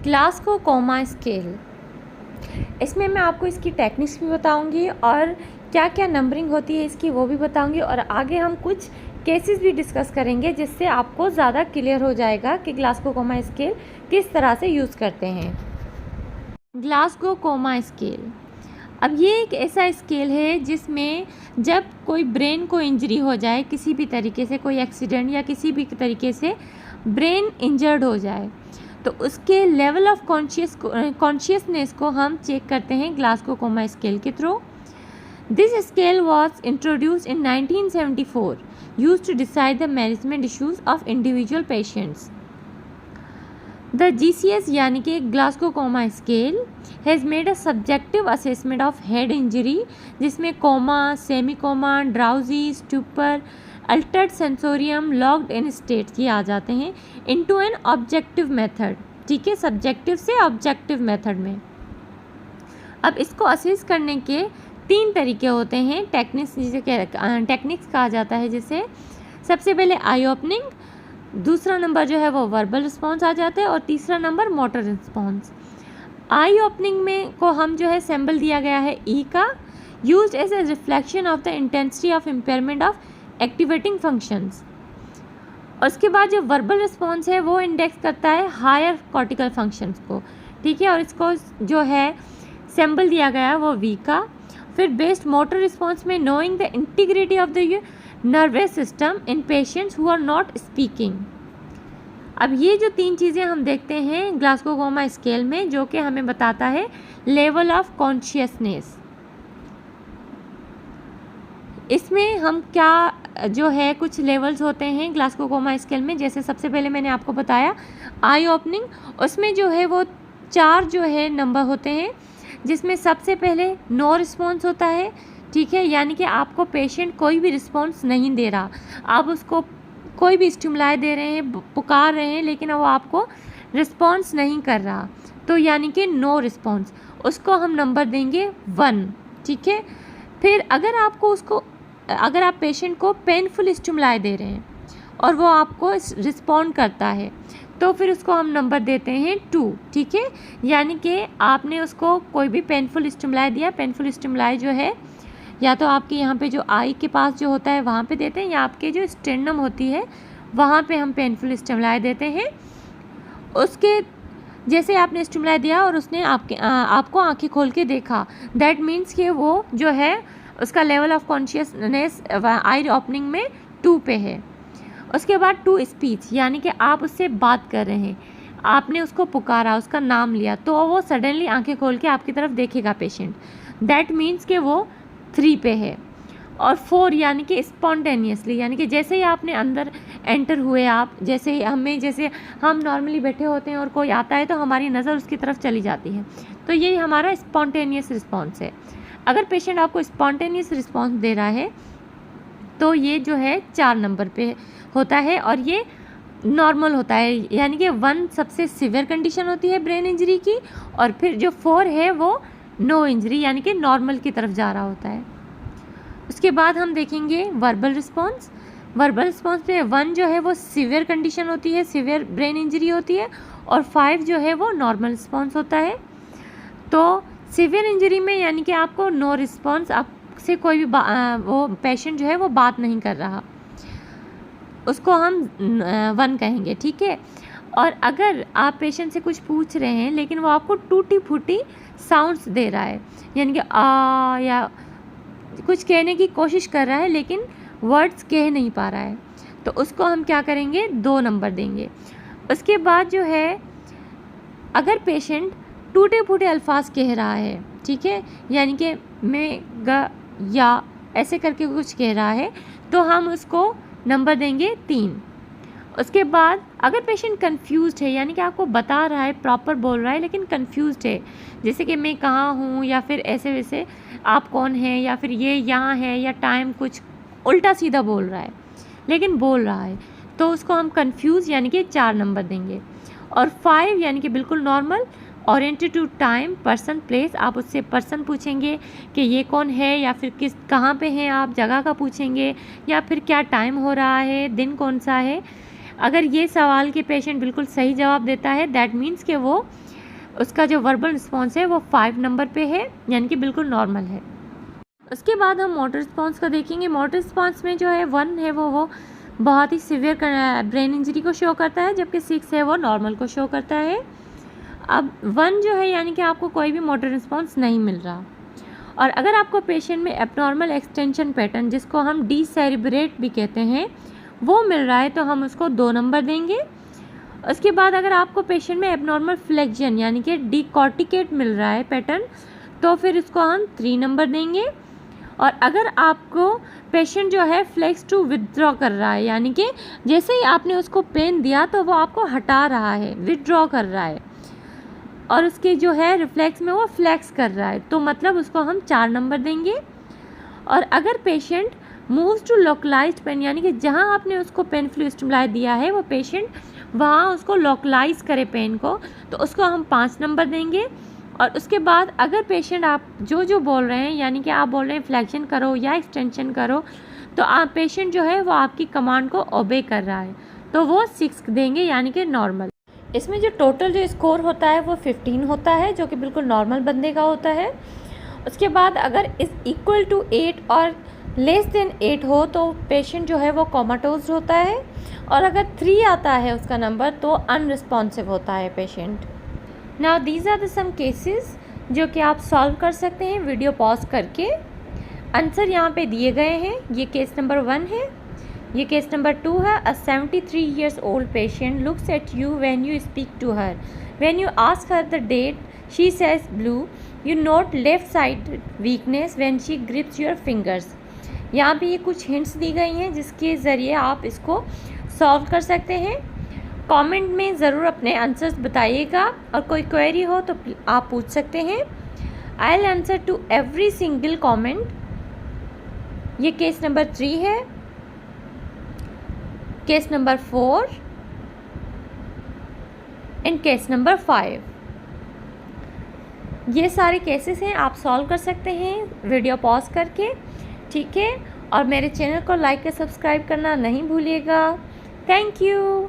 Glasgow coma scale, इसमें मैं आपको इसकी टेक्निक्स भी बताऊंगी और क्या क्या नंबरिंग होती है इसकी वो भी बताऊंगी, और आगे हम कुछ केसेस भी डिस्कस करेंगे जिससे आपको ज़्यादा क्लियर हो जाएगा कि ग्लासगो कोमा स्केल किस तरह से यूज़ करते हैं। ग्लासगो कोमा स्केल, अब ये एक ऐसा स्केल है जिसमें जब कोई ब्रेन को इंजरी हो जाए, किसी भी तरीके से कोई एक्सीडेंट या किसी भी तरीके से ब्रेन इंजर्ड हो जाए, तो उसके लेवल ऑफ कॉन्शियसनेस को हम चेक करते हैं ग्लासगो कोमा स्केल के through. This scale was introduced in 1974, used to decide the management issues of individual patients. The GCS यानी कि Glasgow coma scale has made a subjective assessment of head injury, जिसमें coma, semi coma, drowsy, stupor, altered sensorium, locked in state ये आ जाते हैं into an objective method. ठीक है, subjective से ऑब्जेक्टिव मेथड में। अब इसको असेस करने के 3 तरीके होते हैं, टेक्निक्स जिसे टेक्निक्स कहा जाता है। जैसे सबसे पहले आई ओपनिंग, दूसरा नंबर जो है वो वर्बल रिस्पॉन्स आ जाता है, और तीसरा नंबर मोटर रिस्पॉन्स। आई ओपनिंग में को हम जो है सिंबल दिया गया है ई का, used as a reflection of the intensity of impairment of activating functions. उसके बाद जो वर्बल रिस्पॉन्स है वो इंडेक्स करता है हायर कॉर्टिकल फंक्शंस को। ठीक है, और इसको जो है सिंबल दिया गया है वो वी का। फिर बेस्ड मोटर रिस्पॉन्स में knowing the integrity of the nervous system in patients who are not speaking. अब ये जो 3 चीज़ें हम देखते हैं ग्लासगो कोमा स्केल में, जो कि हमें बताता है लेवल ऑफ कॉन्शियसनेस। इसमें हम क्या जो है कुछ लेवल्स होते हैं ग्लासगो कोमा स्केल में। जैसे सबसे पहले मैंने आपको बताया आई ओपनिंग, उसमें जो है वो 4 जो है नंबर होते हैं, जिसमें सबसे पहले नो रिस्पॉन्स होता है। ठीक है, यानी कि आपको पेशेंट कोई भी रिस्पॉन्स नहीं दे रहा, आप उसको कोई भी स्टिमुलाई दे रहे हैं, पुकार रहे हैं, लेकिन वो आपको रिस्पॉन्स नहीं कर रहा, तो यानी कि नो रिस्पॉन्स, उसको हम नंबर देंगे 1। ठीक है, फिर अगर आप पेशेंट को पेनफुल स्टिमुलाई दे रहे हैं और वो आपको रिस्पॉन्ड करता है, तो फिर उसको हम नंबर देते हैं 2। ठीक है, यानी कि आपने उसको कोई भी पेनफुल स्टिमुलाई दिया, पेनफुल स्टिमुलाई जो है या तो आपके यहाँ पे जो आई के पास जो होता है वहाँ पे देते हैं, या आपके जो स्टेर्नम होती है वहाँ पे हम पेनफुल स्टिमुलाई देते हैं। उसके जैसे आपने स्टिमुलाई दिया और उसने आपको आंखें खोल के देखा, दैट मीन्स कि वो जो है उसका level of consciousness I opening में 2 पे है। उसके बाद टू स्पीच, यानी कि आप उससे बात कर रहे हैं, आपने उसको पुकारा, उसका नाम लिया, तो वो सडनली आंखें खोल के आपकी तरफ देखेगा पेशेंट, दैट मीन्स कि वो 3 पे है। और 4 यानी कि स्पॉन्टेनियसली, यानी कि जैसे ही आपने अंदर एंटर हुए, आप जैसे हम नॉर्मली बैठे होते हैं और कोई आता है तो हमारी नज़र उसकी तरफ चली जाती है, तो ये हमारा स्पॉन्टेनियस रिस्पॉन्स है। अगर पेशेंट आपको स्पॉन्टेनियस रिस्पॉन्स दे रहा है तो ये जो है 4 नंबर पे होता है, और ये नॉर्मल होता है, यानी कि 1 सबसे सिवियर कंडीशन होती है ब्रेन इंजरी की, और फिर जो 4 है वो नो इंजरी, यानी कि नॉर्मल की तरफ जा रहा होता है। उसके बाद हम देखेंगे वर्बल रिस्पॉन्स। वर्बल रिस्पॉन्स पे 1 जो है वो सिवियर कंडीशन होती है, सिवियर ब्रेन इंजरी होती है, और 5 जो है वो नॉर्मल रिस्पॉन्स होता है। तो सिवियर इंजरी में यानी कि आपको नो रिस्पॉन्स, आपसे कोई भी वो पेशेंट जो है वो बात नहीं कर रहा, उसको हम 1 कहेंगे। ठीक है, और अगर आप पेशेंट से कुछ पूछ रहे हैं लेकिन वो आपको टूटी फूटी साउंड्स दे रहा है, यानी कि आ या कुछ कहने की कोशिश कर रहा है लेकिन वर्ड्स कह नहीं पा रहा है, तो उसको हम क्या करेंगे 2 नंबर देंगे। उसके बाद जो है अगर पेशेंट टूटे फूटे अल्फाज कह रहा है, ठीक है, यानी कि मैं ग या ऐसे करके कुछ कह रहा है, तो हम उसको नंबर देंगे 3। उसके बाद अगर पेशेंट कंफ्यूज्ड है, यानी कि आपको बता रहा है, प्रॉपर बोल रहा है लेकिन कंफ्यूज्ड है, जैसे कि मैं कहाँ हूँ, या फिर ऐसे वैसे आप कौन हैं, या फिर ये यहाँ है, या टाइम कुछ उल्टा सीधा बोल रहा है लेकिन बोल रहा है, तो उसको हम कंफ्यूज यानी कि 4 नंबर देंगे। और 5 यानी कि बिल्कुल normal, oriented to time, person, place, आप उससे पर्सन पूछेंगे कि ये कौन है, या फिर कहाँ पे हैं आप, जगह का पूछेंगे, या फिर क्या टाइम हो रहा है, दिन कौन सा है, अगर ये सवाल के पेशेंट बिल्कुल सही जवाब देता है, दैट मीन्स कि वो उसका जो वर्बल रिस्पॉन्स है वो 5 नंबर पे है, यानी कि बिल्कुल नॉर्मल है। उसके बाद हम मोटर रिस्पॉन्स को देखेंगे। मोटर रिस्पॉन्स में जो है 1 है वो बहुत ही सीवियर ब्रेन इंजरी को शो करता है, जबकि 6 है वो नॉर्मल को शो करता है। अब 1 जो है यानी कि आपको कोई भी मोटर रिस्पॉन्स नहीं मिल रहा। और अगर आपको पेशेंट में एब्नॉर्मल एक्सटेंशन पैटर्न, जिसको हम डीसेरिब्रेट भी कहते हैं, वो मिल रहा है तो हम उसको 2 नंबर देंगे। उसके बाद अगर आपको पेशेंट में एब्नॉर्मल फ्लेक्शन यानी कि डिकॉर्टिकेट मिल रहा है पैटर्न, तो फिर इसको हम 3 नंबर देंगे। और अगर आपको पेशेंट जो है फ्लेक्स टू विदड्रॉ कर रहा है, यानी कि जैसे ही आपने उसको पेन दिया तो वो आपको हटा रहा है, विदड्रॉ कर रहा है, और उसके जो है रिफ्लेक्स में वो फ्लेक्स कर रहा है, तो मतलब उसको हम 4 नंबर देंगे। और अगर patient moves to localized pain, यानी कि जहाँ आपने उसको पेन फ्लू स्टिमुलाई दिया है वो पेशेंट वहाँ उसको लोकलाइज करे पेन को, तो उसको हम 5 नंबर देंगे। और उसके बाद अगर पेशेंट आप जो बोल रहे हैं, यानी कि आप बोल रहे हैं फ्लेक्शन करो या एक्सटेंशन करो, तो आप पेशेंट जो है वो आपकी कमांड को ओबे कर रहा है, तो वो 6 देंगे, यानी कि नॉर्मल। इसमें जो टोटल जो स्कोर होता है वो 15 होता है, जो कि बिल्कुल नॉर्मल बंदे का होता है। उसके बाद अगर इस इक्वल टू 8 और लेस देन 8 हो तो पेशेंट जो है वो कोमाटोज होता है, और अगर 3 आता है उसका नंबर तो अनरिस्पॉन्सिव होता है patient. Now these are the some cases जो कि आप सॉल्व कर सकते हैं वीडियो पॉज करके। आंसर यहाँ पे दिए गए हैं। ये केस नंबर 1 है, ये केस नंबर 2 है। अ 73 years old patient looks at you when you speak to her. When you ask her the date, she says blue. You note left side weakness when she grips your fingers. यहाँ पे ये कुछ hints दी गई हैं जिसके ज़रिए आप इसको सॉल्व कर सकते हैं। कमेंट में ज़रूर अपने आंसर्स बताइएगा, और कोई क्वेरी हो तो आप पूछ सकते हैं। I will answer to every single comment. ये केस नंबर 3 है, case number 4 and case number 5। ये सारे केसेस हैं, आप सॉल्व कर सकते हैं वीडियो पॉज करके, ठीक है। और मेरे चैनल को लाइक और सब्सक्राइब करना नहीं भूलिएगा। Thank you.